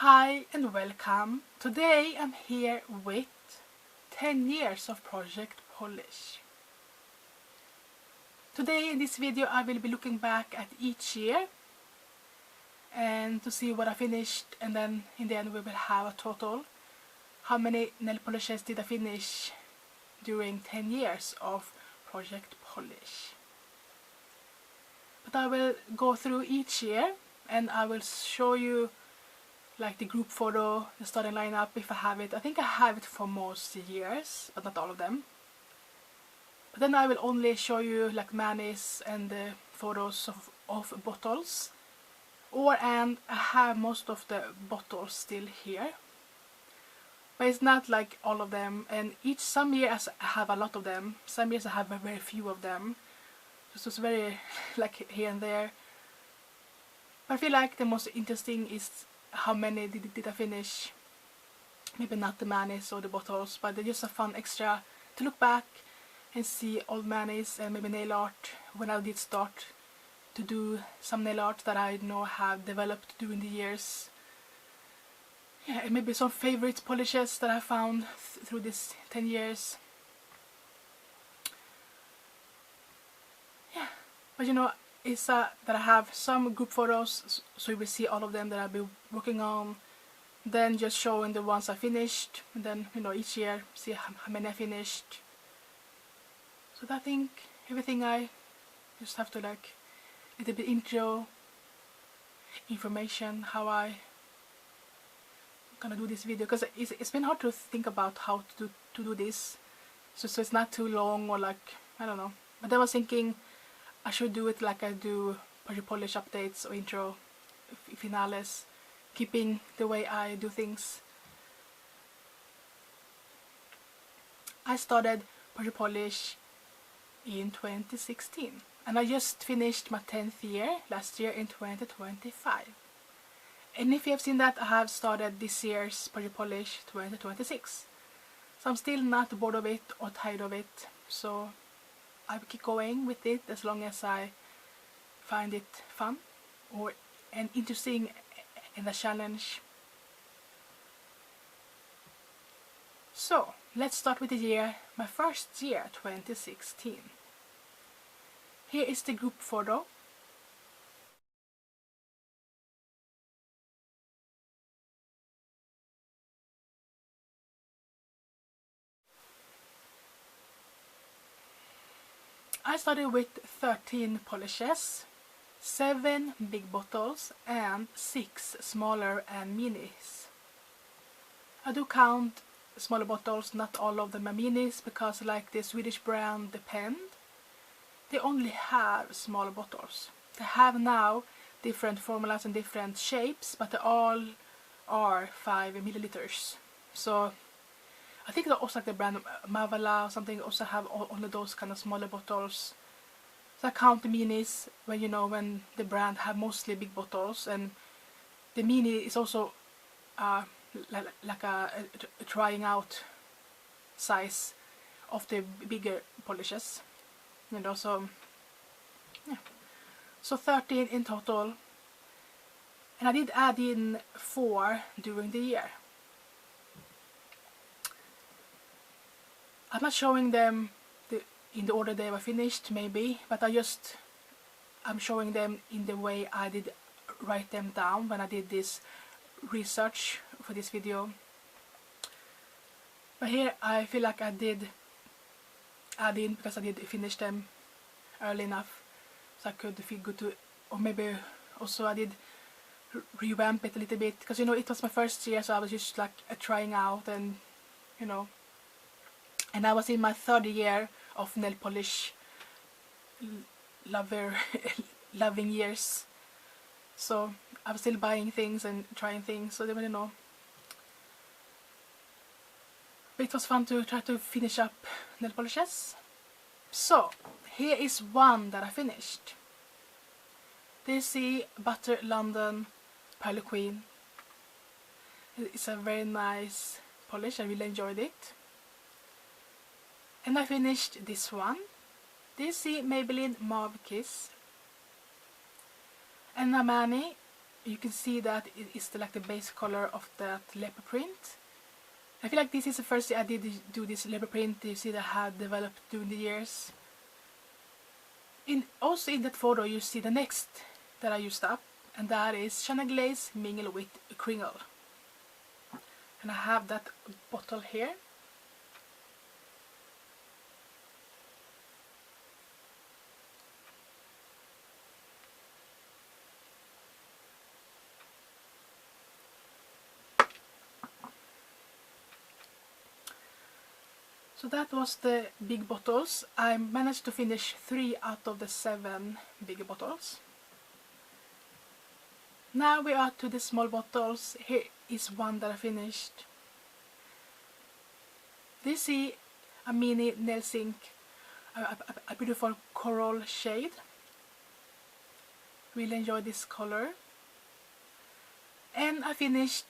Hi and welcome. Today I'm here with 10 years of Project Polish. Today in this video I will be looking back at each year and to see what I finished, and then in the end we will have a total. How many nail polishes did I finish during 10 years of Project Polish? But I will go through each year and I will show you like the group photo, the starting lineup if I have it. I think I have it for most years, but not all of them. But then I will only show you like manis and the photos of bottles. And I have most of the bottles still here. But it's not like all of them, and some years I have a lot of them, some years I have very few of them. So it's very like here and there. But I feel like the most interesting is how many did I finish. Maybe not the manis or the bottles, but they're just a fun extra to look back and see old manis and maybe nail art when I did start to do some nail art that I know have developed during the years. Yeah, and maybe some favorite polishes that I found through this 10 years. Yeah, but you know, it's that I have some group photos, so you will see all of them that I'll be working on. Then just showing the ones I finished, and then you know each year see how many I finished. So I think everything I just have to like a little bit intro information how I'm gonna do this video, because it's been hard to think about how to do this. So it's not too long or like I don't know. But I was thinking I should do it like I do Project Polish updates or intro finales, keeping the way I do things. I started Project Polish in 2016 and I just finished my 10th year last year in 2025. And if you have seen that, I have started this year's Project Polish 2026. So I'm still not bored of it or tired of it, so I will keep going with it as long as I find it fun and interesting and a challenge. So let's start with the year, my first year, 2016. Here is the group photo. I started with 13 polishes, 7 big bottles and 6 smaller and minis. I do count smaller bottles, not all of them are minis, because like the Swedish brand Depend, they only have smaller bottles. They have now different formulas and different shapes, but they all are 5 milliliters. So I think also like the brand Mavala or something also have only those kind of smaller bottles. So I count the minis when the brand have mostly big bottles, and the mini is also like a trying out size of the bigger polishes. So yeah. So 13 in total, and I did add in 4 during the year. I'm not showing them in the order they were finished, maybe, but I'm showing them in the way I did write them down when I did this research for this video. But here I feel like I did add in because I did finish them early enough, so I could feel good to, or maybe also I did revamp it a little bit, because it was my first year, so I was just like trying out, and and I was in my 3rd year of nail polish loving years, so I was still buying things and trying things, so but it was fun to try to finish up nail polishes. So here is one that I finished. This is Butter London Pearly Queen. It's a very nice polish, I really enjoyed it. And I finished this one. This is Maybelline Mauve Kiss. And a mani you can see that it is like the base color of that leopard print. I feel like this is the first year I did do this leopard print. You see that I have developed during the years. Also in that photo you see the next that I used up, and that is China Glaze mingled with Kringle. And I have that bottle here. So that was the big bottles. I managed to finish 3 out of the 7 big bottles. Now we are to the small bottles. Here is one that I finished. This is a mini nails ink, a beautiful coral shade. Really enjoy this color. And I finished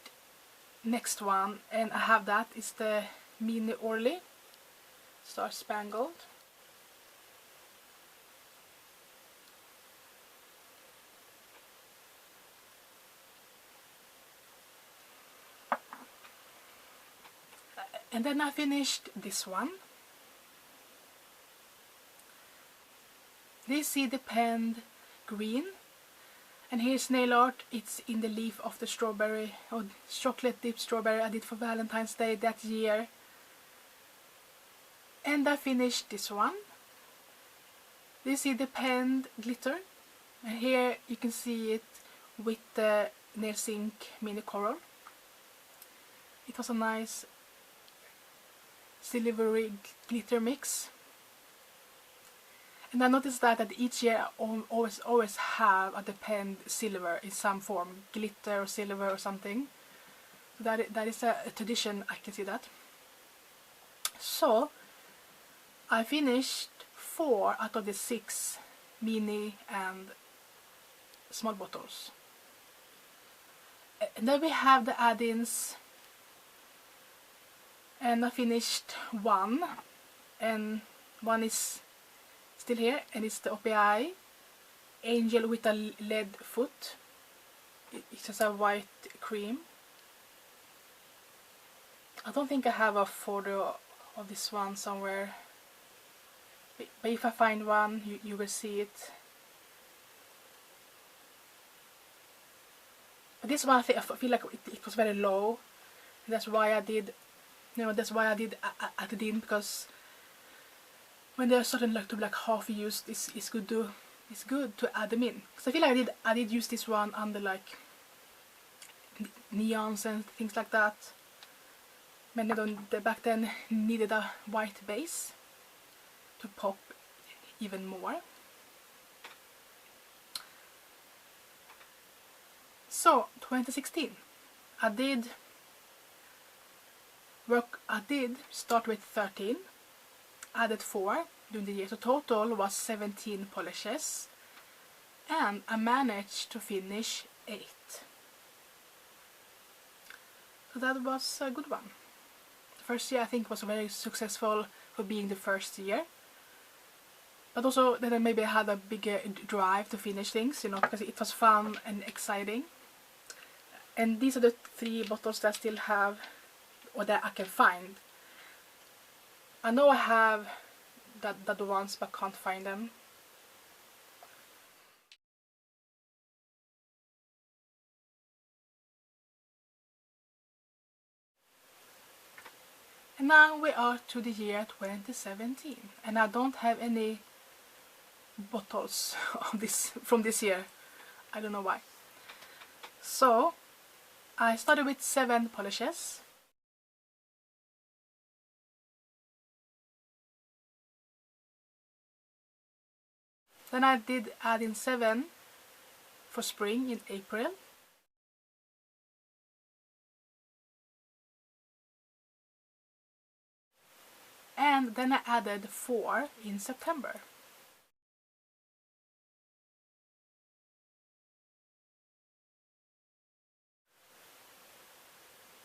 next one, and I have that is the mini Orly Star Spangled. And then I finished this one. This is the Penned Green, and here's nail art. It's in the leaf of the strawberry, or chocolate dipped strawberry I did for Valentine's Day that year. And I finished this one. This is the Penned Glitter, and here you can see it with the nails ink mini coral. It was a nice silvery glitter mix. And I noticed that each year I always have a Depend silver in some form, glitter or silver or something. That is a tradition, I can see that. So I finished 4 out of the 6 mini and small bottles. And then we have the add-ins, and I finished 1, and 1 is still here, and it's the OPI Angel with a lead foot. It's just a white cream. I don't think I have a photo of this one somewhere, but if I find one, you will see it. But this one I feel like it was very low, and that's why I did, that's why I did add it in, because when they're starting to be like half used, it's good to add them in. Because I feel like I did use this one under like neons and things like that. Many of them back then needed a white base to pop even more. So 2016, I did start with 13. Added 4 during the year, so total was 17 polishes, and I managed to finish 8. So that was a good one. The first year I think was very successful for being the first year, but also that I maybe had a bigger drive to finish things, because it was fun and exciting. And these are the 3 bottles that I still have, or that I can find. I know I have the other ones, but can't find them. And now we are to the year 2017, and I don't have any bottles of this from this year. I don't know why. So I started with 7 polishes. Then I did add in 7 for spring in April. And then I added 4 in September.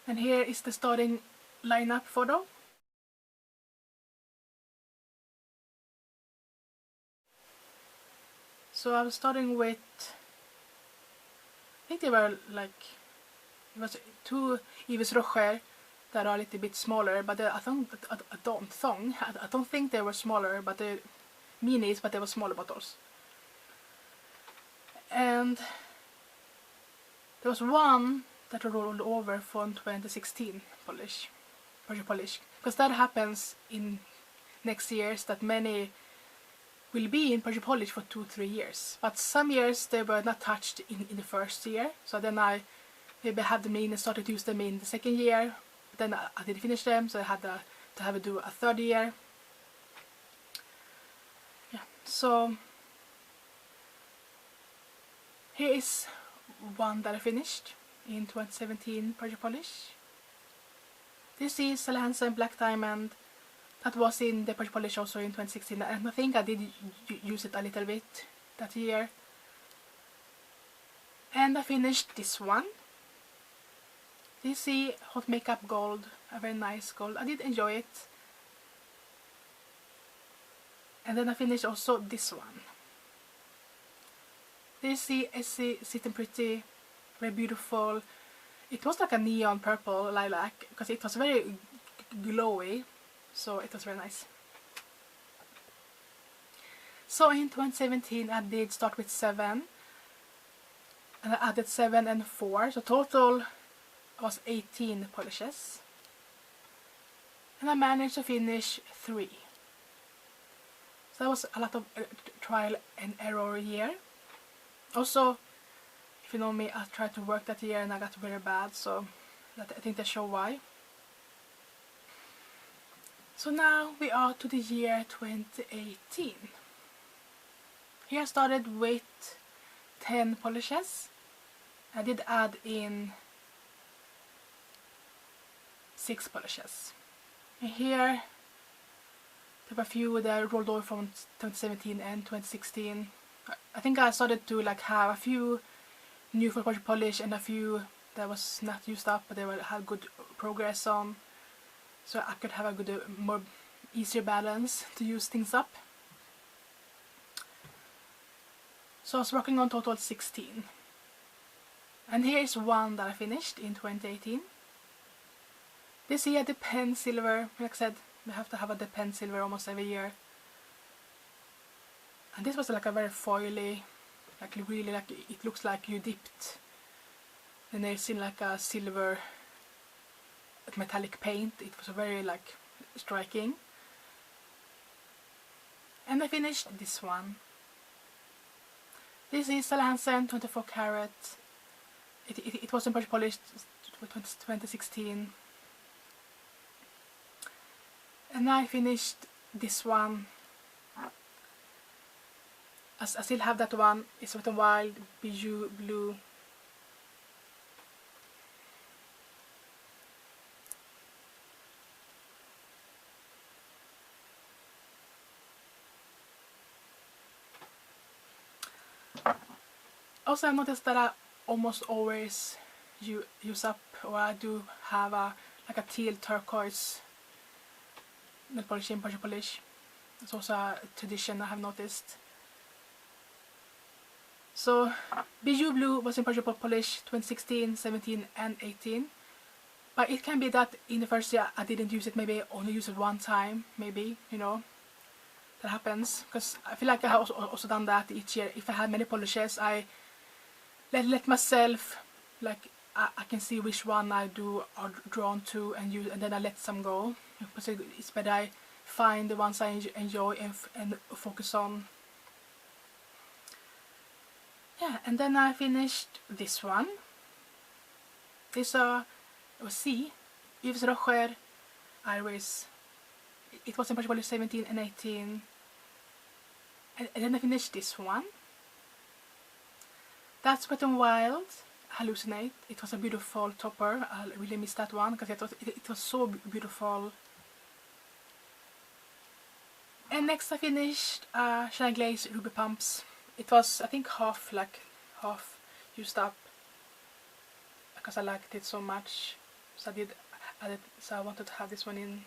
And here is the starting lineup photo. So I was starting with, think they were like, it was two Yves Rocher that are a little bit smaller, but I don't think they were smaller, but they're minis, but they were smaller bottles. And there was one that rolled over from 2016 polish, because that happens in next years, that many will be in Persian polish for 2-3 years, but some years they were not touched in the first year, so then I maybe had them in and started to use them in the second year, but then I didn't finish them, so I had to have it do a third year. Yeah, so here is one that I finished in 2017 Persian polish. This is Sally Hansen Black Diamond. That was in the Persian polish also in 2016, and I think I did use it a little bit that year. And I finished this one. This is Hot Makeup Gold, a very nice gold. I did enjoy it. And then I finished also this one. This is Essie Sitting Pretty, very beautiful. It was like a neon purple lilac, because it was very glowy, so it was very nice. So in 2017 I did start with 7, and I added 7 and 4, so total was 18 polishes, and I managed to finish 3. So that was a lot of trial and error year. Also, if you know me, I tried to work that year and I got very bad, so I think that shows why. So now we are to the year 2018. Here I started with 10 polishes. I did add in 6 polishes. And here there were a few that rolled over from 2017 and 2016. I think I started to like have a few new for polish and a few that was not used up, but they had good progress on, so I could have a good, more easier balance to use things up. So I was working on total 16, and here is one that I finished in 2018. This year the pen silver, like I said, we have to have a the pen silver almost every year. And this was like a very foily, like really like it looks like you dipped the nails in like a silver metallic paint. It was very like striking. And I finished this one. This is Sally Hansen 24 karat. It was in Persian polish 2016. And I finished this one. I still have that one. It's Wet n Wild Bijou Blue. Also, I noticed that I almost always use up, or I do have a like a teal turquoise nail polish in Persian polish. It's also a tradition I have noticed. So Bijou Blue was in Persian polish 2016, 17 and 18. But it can be that in the first year I didn't use it, maybe only use it one time, maybe, you know. That happens, because I feel like I have also done that each year. If I had many polishes, I let myself, like, I can see which one I are drawn to and use, and then I let some go. It's better I find the ones I enjoy and focus on. Yeah, and then I finished this one. This was C, Yves Rocher Iris. It was in Persian polish 17 and 18. And then I finished this one. That's Wet n Wild Hallucinate. It was a beautiful topper. I really missed that one because it was so beautiful. And next I finished Chanel Glaze Ruby Pumps. It was, I think, half used up because I liked it so much. So I did add it. So I wanted to have this one in.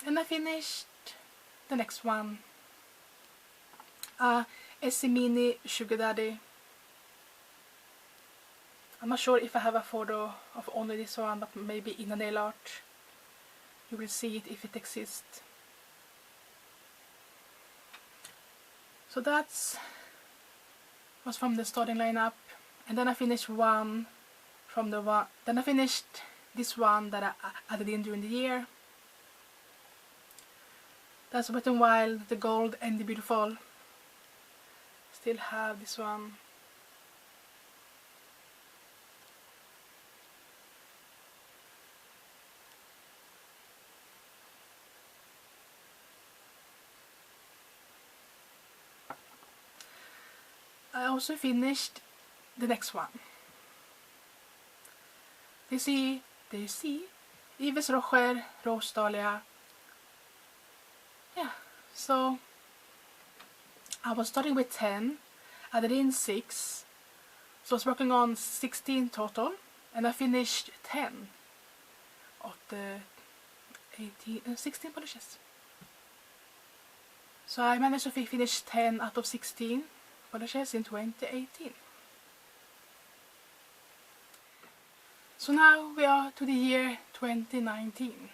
And And I finished the next one. Essie Mini Sugar Daddy. I'm not sure if I have a photo of only this one, but maybe in a nail art. You will see it if it exists. So that's was from the starting lineup, and then I finished one from the one. Then I finished this one that I added in during the year. That's Wet n Wild, the Gold and the Beautiful. Still have this one. I also finished the next one. Do you see? Yves Rocher, Rose Dahlia. Yeah, so I was starting with 10, added in 6, so I was working on 16 total, and I finished 10 of the 16 polishes. So I managed to finish 10 out of 16 polishes in 2018. So now we are to the year 2019.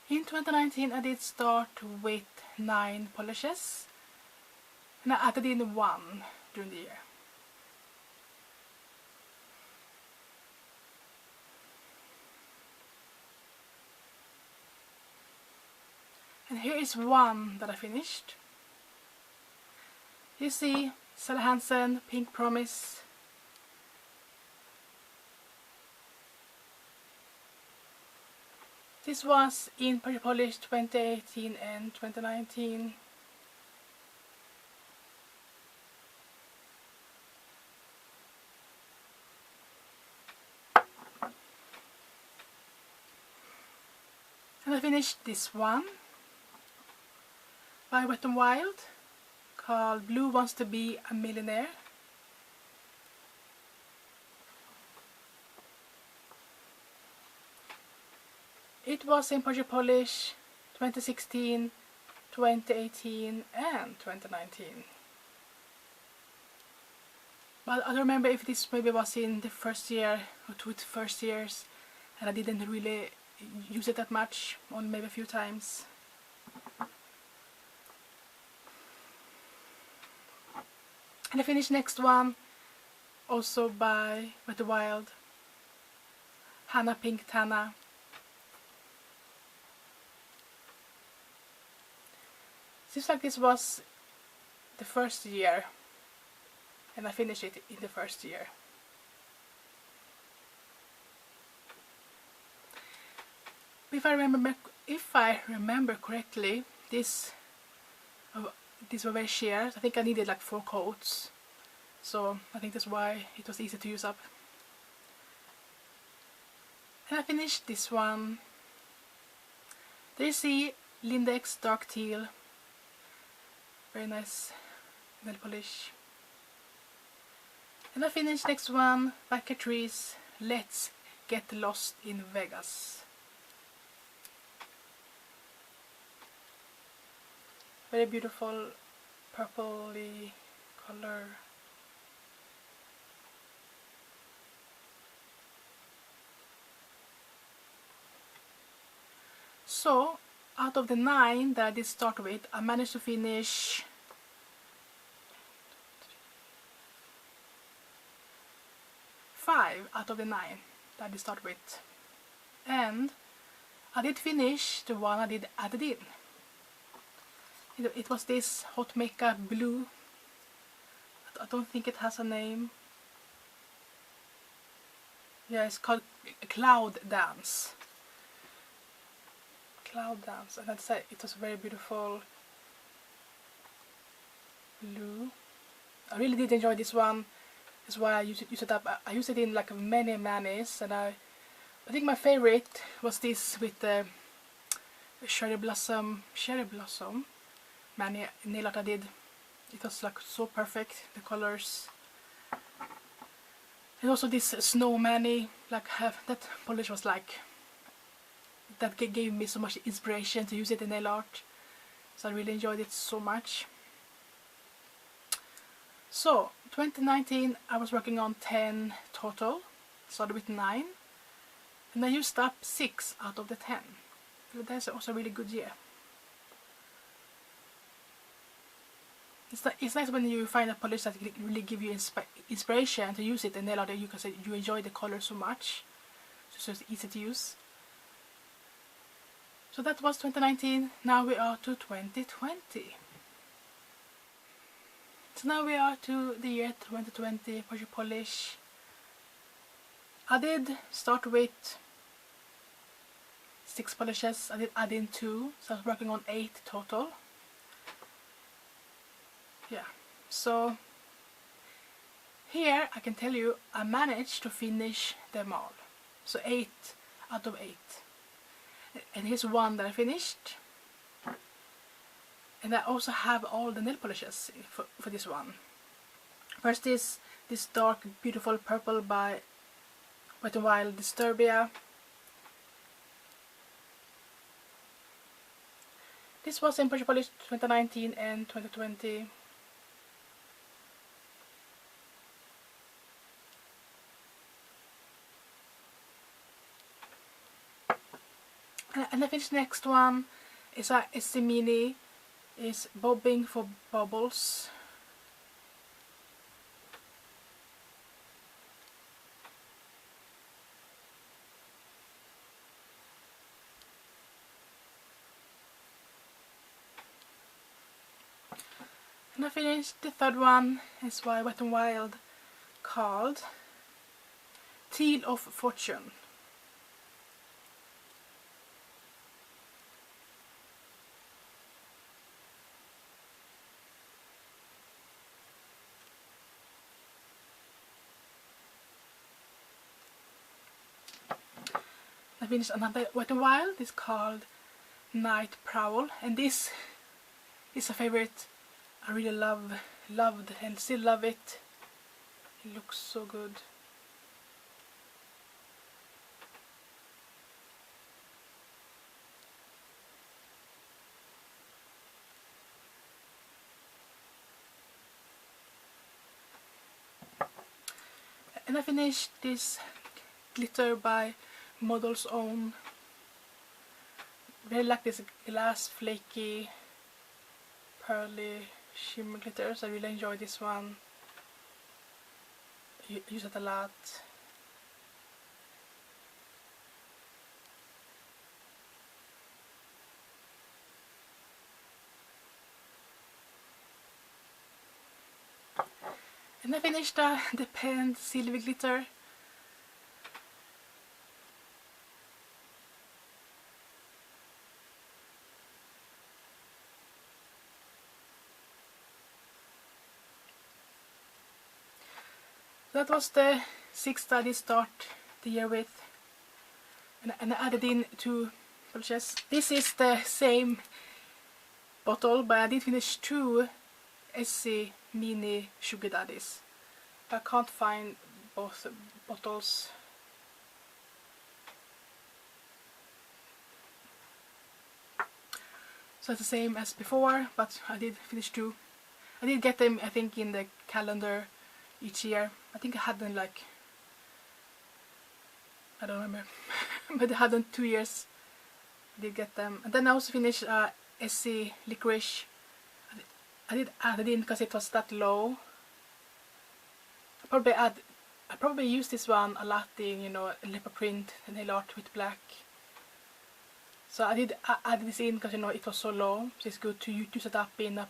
In 2019 I did start with 9 polishes, and I added in 1 during the year. And here is one that I finished. You see Sally Hansen Pink Promise. This was in Pretty Polish 2018 and 2019. And I finished this one by Wet n Wild called Blue Wants to Be a Millionaire. It was in Pretty Polish 2016, 2018 and 2019. But I don't remember if this maybe was in the first year or 2 first years, and I didn't really use it that much, only maybe a few times. And I finished next one also by Wet n Wild, Hannah Pink Tana. Seems like this was the first year, and I finished it in the first year. If I remember correctly, these were very sheer. I think I needed like 4 coats, so I think that's why it was easy to use up. And I finished this one. There you see Lindex Dark Teal. Very nice nail polish. And I finished next one by Catrice, Let's Get Lost in Vegas. Very beautiful purpley color. So out of the 9 that I did start with, I managed to finish 5 out of the 9 that I did start with, and I did finish the one I did added in. It was this Hot Makeup Blue. I don't think it has a name. Yeah, it's called Cloud Dance. Cloud Dance, and it was very beautiful blue. I really did enjoy this one. That's why I used it up. I used it in like many manis, and I think my favorite was this with the Cherry Blossom mani nail art I did. It was like so perfect, the colors. And also this Snow mani, like that polish was like, that gave me so much inspiration to use it in nail art. So I really enjoyed it so much. So 2019 I was working on 10 total, started with 9, and I used up 6 out of the 10. So that's also a really good year. It's nice when you find a polish that really give you inspiration to use it in nail art, you can say you enjoy the color so much, so it's easy to use. So that was 2019, now we are to 2020. So now we are to the year 2020 Porsche Polish. I did start with 6 polishes, I did add in 2, so I was working on 8 total. Yeah, so here I can tell you I managed to finish them all. So 8 out of 8. And here's one that I finished. And I also have all the nail polishes for this one. First is this dark beautiful purple by Wet n Wild Disturbia. This was in Porsche Polish 2019 and 2020. And I finished next one is a SC Mini, is Bobbing for Bubbles. And I finished the third one is by Wet n Wild called Teal of Fortune. I finished another Wet n Wild, it's called Night Prowl, and this is a favorite. I really loved and still love it. It looks so good. And I finished this glitter by Model's Own. Really like this glass flaky pearly shimmer glitters. I really enjoy this one. Use it a lot. And I finished the pen Silver Glitter. That was the 6th I did start the year with, and I added in 2 polishes. This is the same bottle, but I did finish 2 SC Mini Sugar Daddies. I can't find both bottles. So it's the same as before, but I did finish 2. I did get them, I think, in the calendar each year. I think I had them like, I don't remember, but I had them 2 years. I did get them. And then I also finished SC Licorice. I did add it in because it was that low. I probably use this one a lot in, you know, leopard print and nail art with black. So I did add this in because, you know, it was so low. So it's good to use it up in a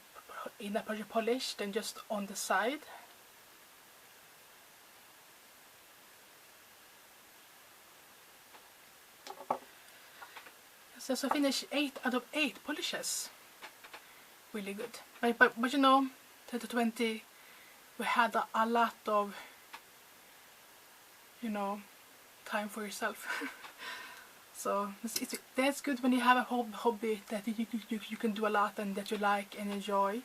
Porsche polish than just on the side. So I finished 8 out of 8 polishes. Really good. But you know, 2020 we had a lot of, you know, time for yourself. So that's good when you have a hobby that you can do a lot and that you like and enjoy.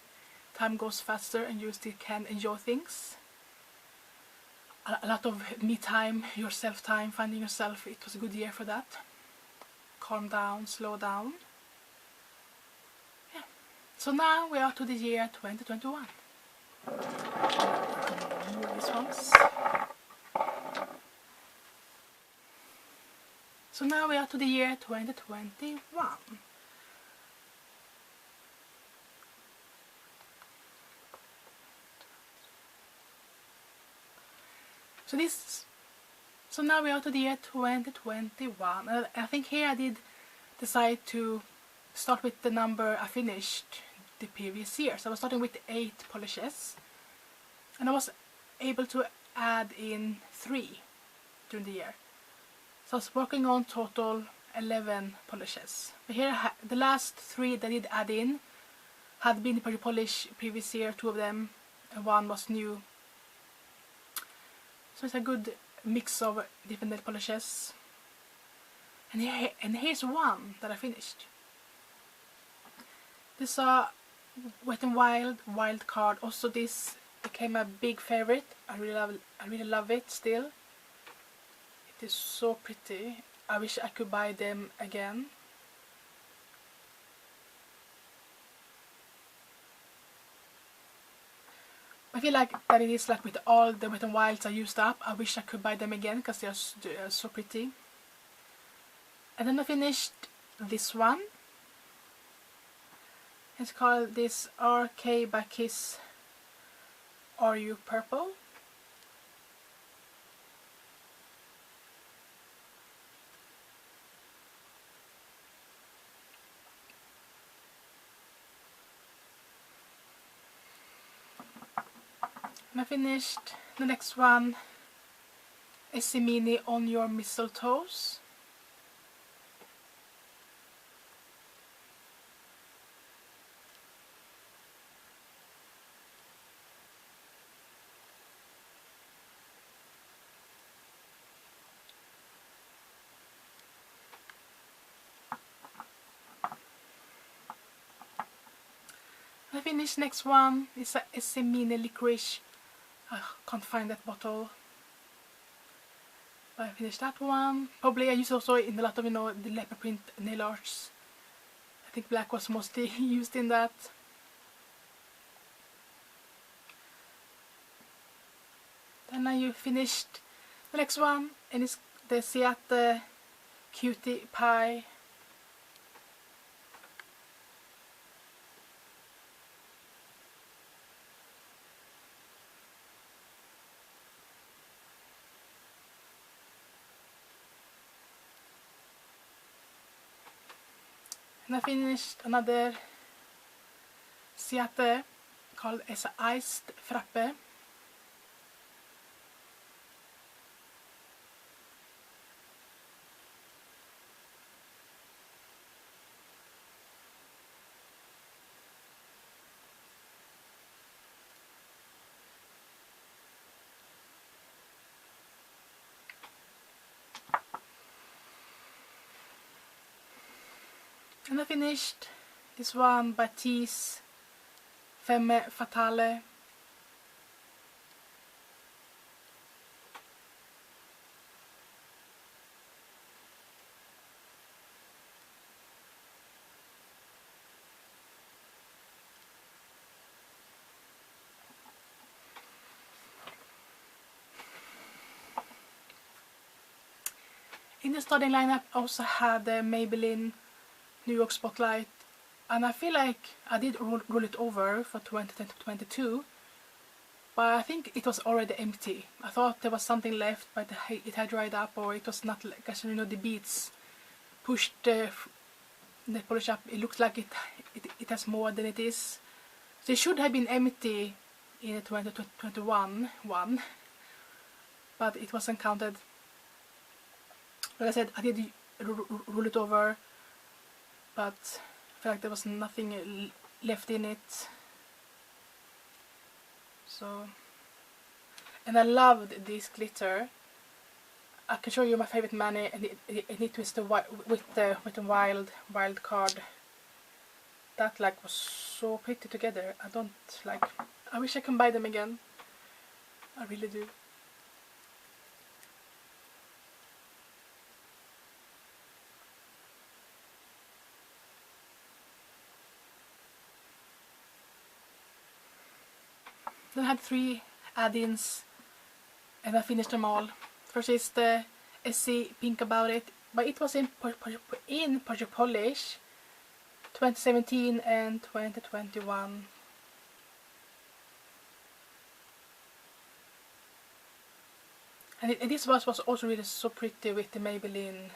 Time goes faster and you still can enjoy things. A lot of me time, yourself time, finding yourself. It was a good year for that. calm down, slow down. Yeah. So now we are to the year 2021. Move these ones. So now we are to the year 2021. So now we are to the year 2021. I think here I did decide to start with the number I finished the previous year. So I was starting with 8 polishes, and I was able to add in 3 during the year. So I was working on total 11 polishes. But here the last 3 that I did add in had been polished previous year, 2 of them, and 1 was new. So it's a good mix of different nail polishes. And here's one that I finished. This Wet n Wild Wild Card. Also this became a big favorite. I really love it still. It is so pretty. I wish I could buy them again. I feel like that it is like with all the Wet n Wilds I used up. I wish I could buy them again because they are so pretty. And then I finished this one. It's called this RK by Kiss Are You Purple? And I finished the next one, Essie Mini On Your Mistletoes. I finished next one, it's a Essie Mini Licorice. I can't find that bottle. But I finished that one. Probably I used also in a lot of, the leopard print nail arts. I think black was mostly used in that. Then I finished the next one, and it's the Seattle Cutie Pie. And I finished another Seattle called as Iced Frappe. And I finished this one by Tease, Femme Fatale. In the starting lineup I also had the Maybelline New York Spotlight, and I feel like I did roll it over for 2022, but I think it was already empty. I thought there was something left, but it had dried up, or it was not, because the beads pushed the polish up. It looks like it has more than it is. So it should have been empty in the 2021 one, but it wasn't counted. Like I said, I did roll it over, but I feel like there was nothing left in it. So, and I loved this glitter. I can show you my favorite mani, and it was with the Wet n Wild Card. That was so pretty together. I wish I can buy them again. I really do. Then I had 3 add-ins and I finished them all. First is the SC Pink About It, but it was in Project Polish 2017 and 2021. And this was also really so pretty with the Maybelline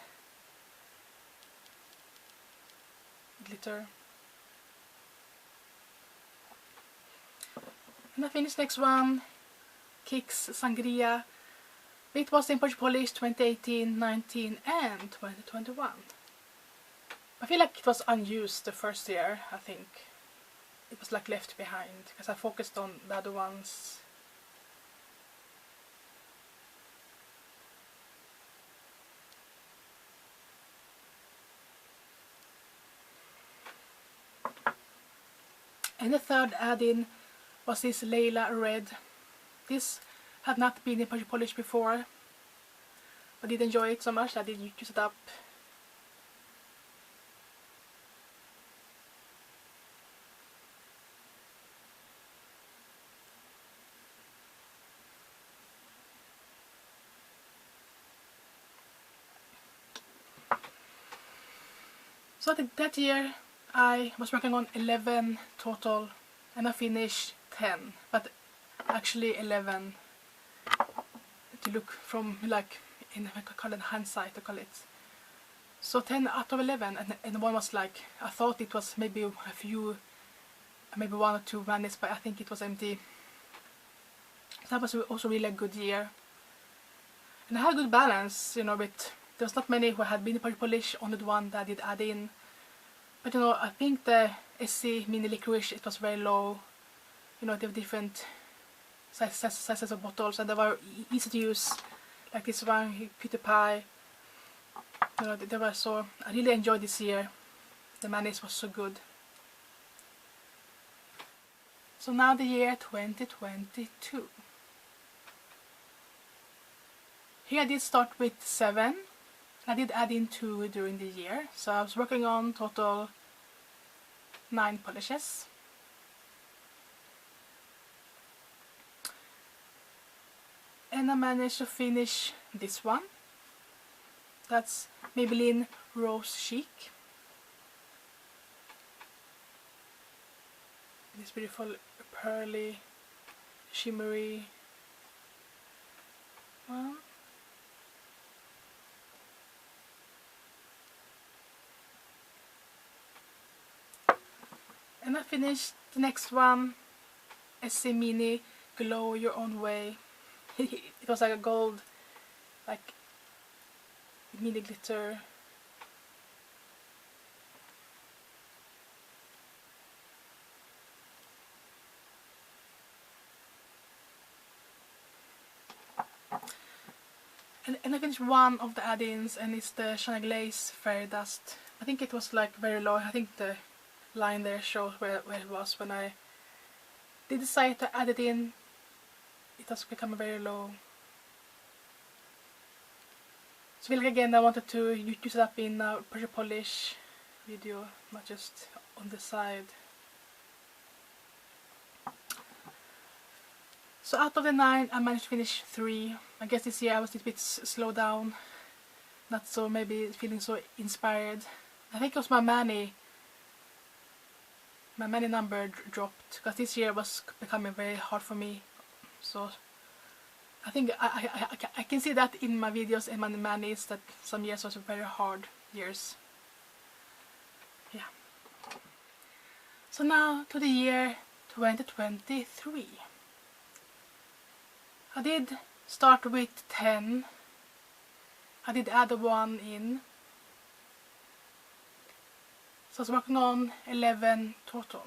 glitter. And I finished next one, Kicks Sangria. It was in Project Polish 2018, 19 and 2021. I feel like it was unused the first year, I think. It was like left behind because I focused on the other ones. And the third add-in was this Layla Red. This had not been in Project Polish before, but I did enjoy it so much that I did use it up. So that year I was working on 11 total and I finished 10, but actually 11 to look from like in I call it hindsight to call it. So 10 out of 11, and one was like, I thought it was maybe a few, maybe 1 or 2 mannequins, but I think it was empty. So that was also really a good year. And I had a good balance, you know, with there was not many who had been in Project Polish, only the one that I did add in. But you know, I think the SC Mini Licorice, it was very low. You know, they have different sizes of bottles and they were easy to use. Like this one, Cutie Pie. You know, they were so, I really enjoyed this year. The mayonnaise was so good. So now the year 2022. Here I did start with 7. I did add in 2 during the year, so I was working on total 9 polishes. And I managed to finish this one. That's Maybelline Rose Chic. This beautiful pearly, shimmery one. And I finished the next one, SC Mini Glow Your Own Way. It was like a gold, like mini glitter. And I finished one of the add-ins, and it's the Chanel Glaze Fairy Dust. I think it was like very low. I think the line there shows where it was when I did decide to add it in. It has become very low. So like again, I wanted to use it up in a Project Polish video, not just on the side. So out of the 9, I managed to finish 3. I guess this year I was a little bit slowed down, not so maybe feeling so inspired. I think it was my Manny number dropped, because this year was becoming very hard for me. So I think I can see that in my videos and my Manny's, that some years was very hard years. Yeah. So now to the year 2023. I did start with 10. I did add 1 in. So I was working on 11 total.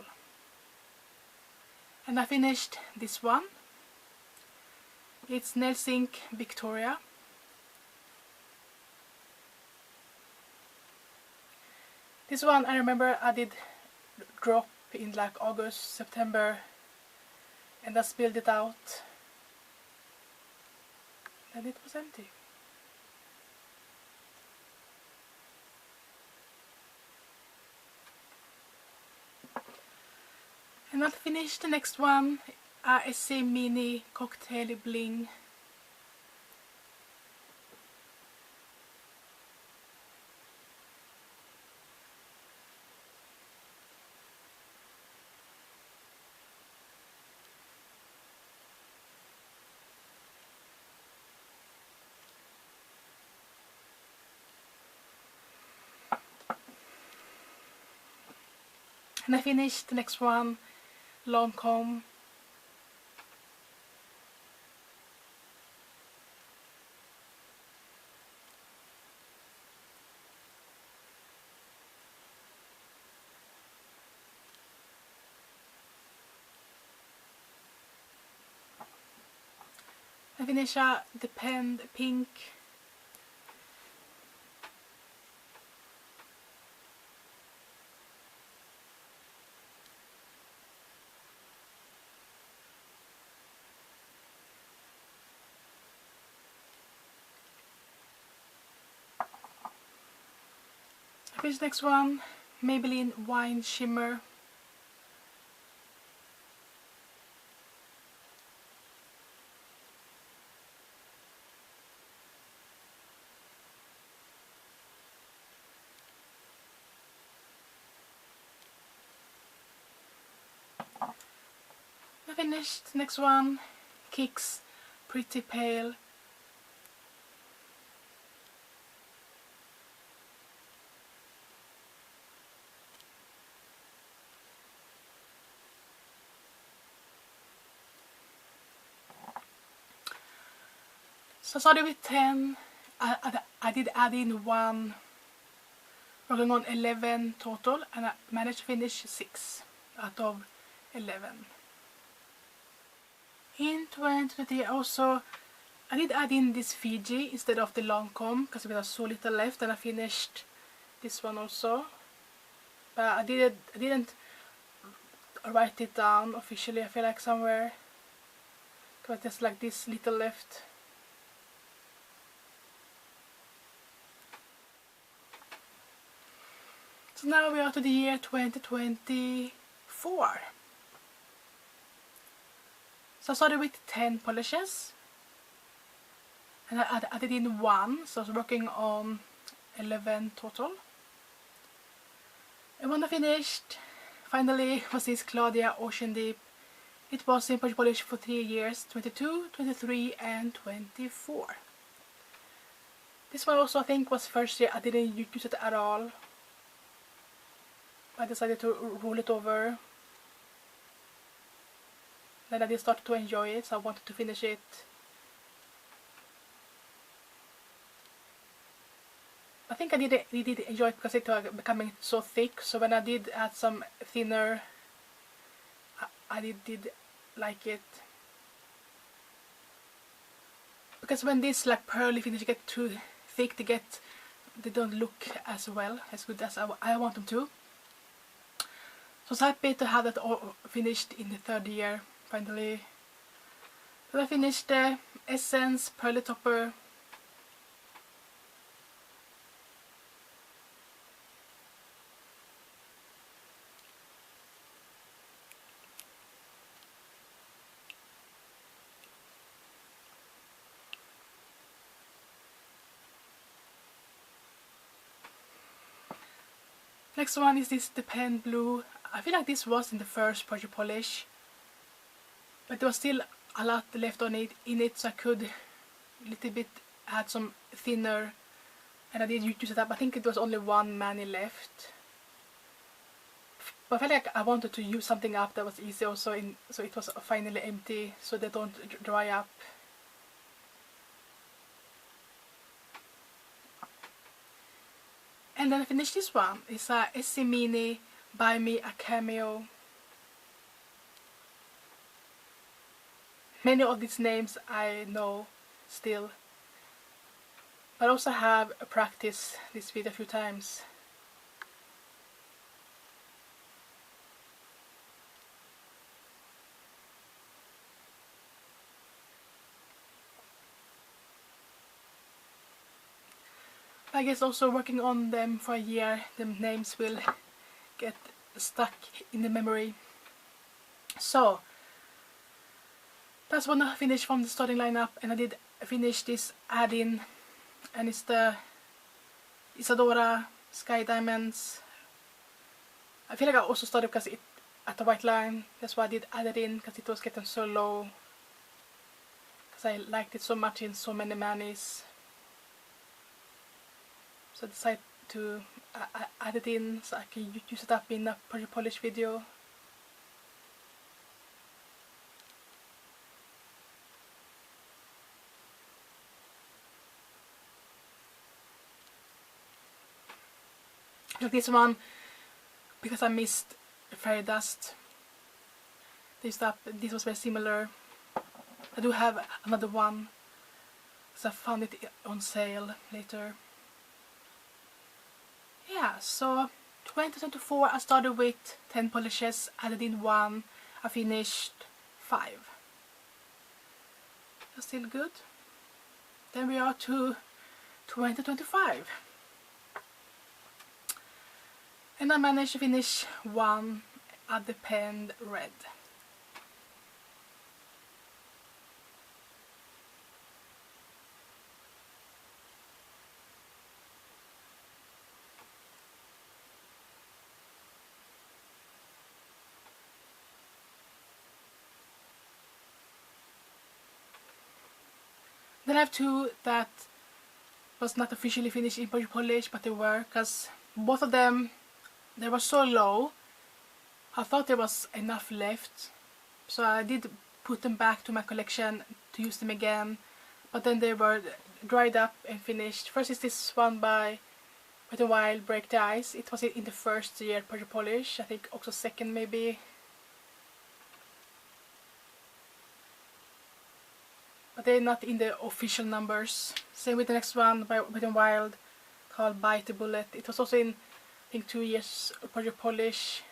And I finished this one. It's Nails Inc Victoria. This one I remember I did drop in like August, September, and I spilled it out. And it was empty. And I'll finish the next one. SC Mini Cocktail Bling. And I finished the next one, Lancome. I finish the pen pink. I finish the next one, Maybelline Wine Shimmer. I finished next one, Kicks Pretty Pale. So I started with 10, I did add in 1, working on 11 total, and I managed to finish 6 out of 11. In 2020 also, I did add in this Fiji instead of the Lancome because we have so little left, and I finished this one also. But I didn't write it down officially. I feel like somewhere, because there's like this little left. So now we are to the year 2024. So I started with 10 polishes, and I added in 1, so I was working on 11 total. And when I finished, finally, was this Claudia Ocean Deep. It was in Purge Polish for 3 years, 22, 23 and 24. This one also I think was first year I didn't use it at all. I decided to roll it over. Then I did start to enjoy it, so I wanted to finish it. I think I did enjoy it because it was becoming so thick, so when I did add some thinner, I did like it. Because when this like pearly finish get too thick, they don't look as well, as good as I want them to. So I was happy to have that all finished in the 3rd year, finally. So I finished the Essence Pearly Topper. Next one is this the Pen Blue. I feel like this was in the first Purge Polish, but there was still a lot left on it so I could a little bit add some thinner, and I did use it up. I think it was only 1 mani left, but I felt like I wanted to use something up that was easy also, so it was finally empty, so they don't dry up. And then I finished this one. It's a SC Mini Buy Me a Cameo. Many of these names I know still, but I also have practiced this video a few times. I guess also working on them for a year, the names will get stuck in the memory. So That's one I finished from the starting lineup, and I did finish this add-in, and it's the Isadora Sky Diamonds. I feel like I also started because it at the white line. That's why I did add it in, because it was getting so low. Because I liked it so much in so many manis. So I decided to add it in so I can use it up in a pressure polish video. Like this one, because I missed Fairy Dust. This was very similar. I do have another one, because I found it on sale later. Yeah, so 2024 I started with 10 polishes, added in 1, I finished 5. That's still good. Then we are to 2025. And I managed to finish 1 at the pen red. Then I have 2 that was not officially finished in pressure polish, but they were, because both of them, they were so low. I thought there was enough left, so I did put them back to my collection to use them again, but then they were dried up and finished. First is this one by Wet n Wild, Break the Ice. It was in the first year pressure polish, I think also second maybe. But they're not in the official numbers. Same with the next one by Wet n Wild called Bite the Bullet. It was also in, I think, 2 years pressure polish.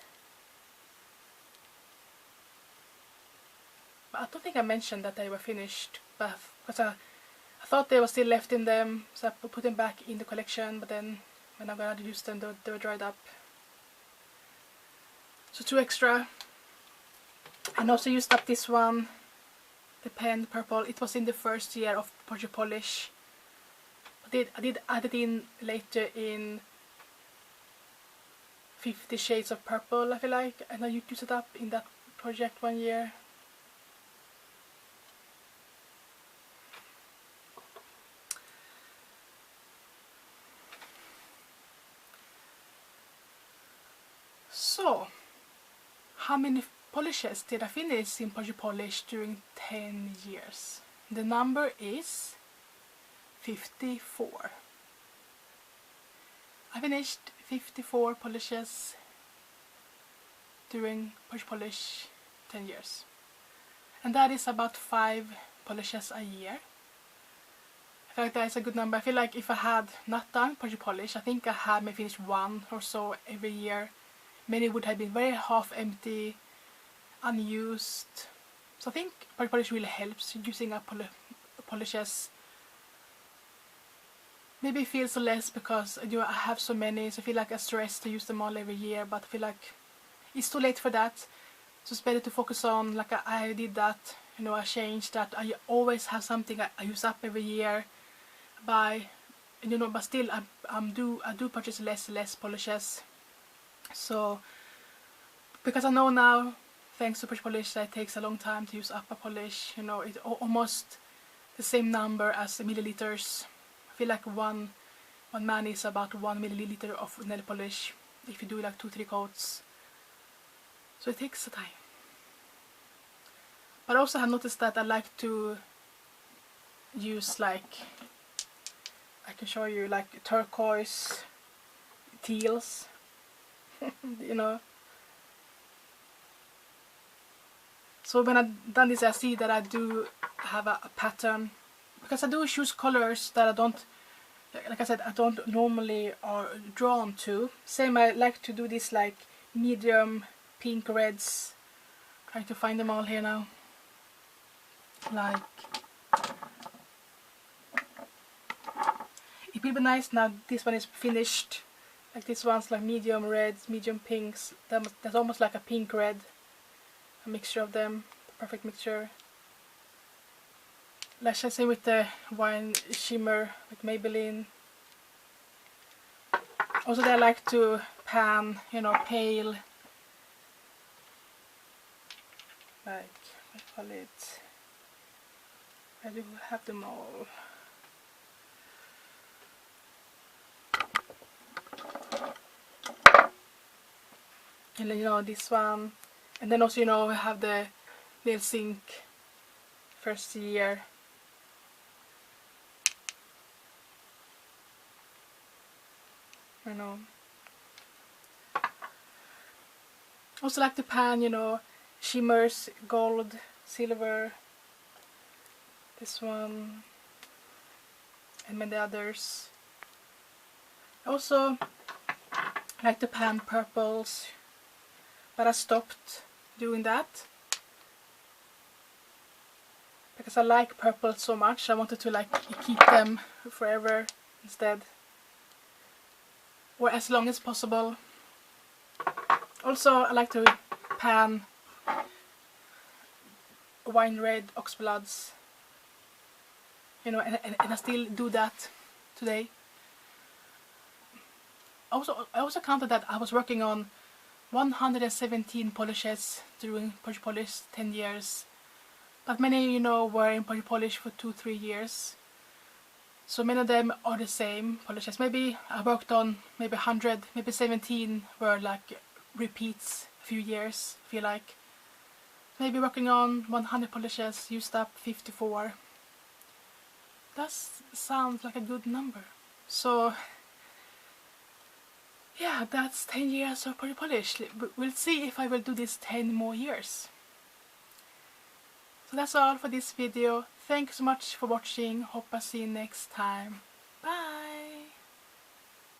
But I don't think I mentioned that they were finished, but because I thought they were still left in them, so I put them back in the collection, but then when I'm gonna use them, they were dried up. So 2 extra. And also used up this one, the pen purple. It was in the first year of pressure polish. I did add it in later in 50 Shades of Purple, I feel like, and I used it up in that project 1 year. So, how many polishes did I finish in pressure polish during 10 years? The number is 54. I finished 54 polishes during pressure polish 10 years. And that is about 5 polishes a year. I feel like that is a good number. I feel like if I had not done pressure polish, I think I had maybe finished 1 or so every year. Many would have been very half empty, unused. So I think pressure polish really helps using up polishes. Maybe it feels less because I have so many, so I feel like I'm stressed to use them all every year, but I feel like it's too late for that. So it's better to focus on, like I did that, I changed that. I always have something I use up every year by, but still I do purchase less polishes. So, because I know now, thanks to pressure polish, that it takes a long time to use up a polish. It's almost the same number as the milliliters. I feel like one mani is about 1 milliliter of nail polish if you do like 2-3 coats. So it takes time. But also I have noticed that I like to use, like, I can show you, like turquoise, teals, So when I've done this, I see that I do have a pattern, because I do choose colors that I don't, like I said, I don't normally are drawn to. Same, I like to do this like medium pink reds. Trying to find them all here now. Like, it will be nice now. This one is finished. Like this one's like medium reds, medium pinks. That's almost like a pink red. A mixture of them, perfect mixture. Like I say with the wine shimmer with Maybelline. Also, I like to pan, you know, pale, like, I call it, I do have them all. And then, you know, this one, and then also, you know, we have the nail sink first year. You know, also like the pan, you know, shimmers, gold, silver, this one, and many others. Also like the pan purples, but I stopped doing that because I like purple so much. I wanted to like keep them forever instead, or as long as possible. Also, I like to pan wine red oxbloods, you know, and I still do that today. I also counted that I was working on 117 polishes during Polish Polish 10 years, but many, you know, were in Polish Polish for 2-3 years. So many of them are the same polishes. Maybe I worked on maybe 100, maybe 17 were like repeats a few years, I feel like. Maybe working on 100 polishes, used up 54. That sounds like a good number. So yeah, that's 10 years of Polish Polish. We'll see if I will do this 10 more years. So that's all for this video. Thanks so much for watching. Hope I see you next time.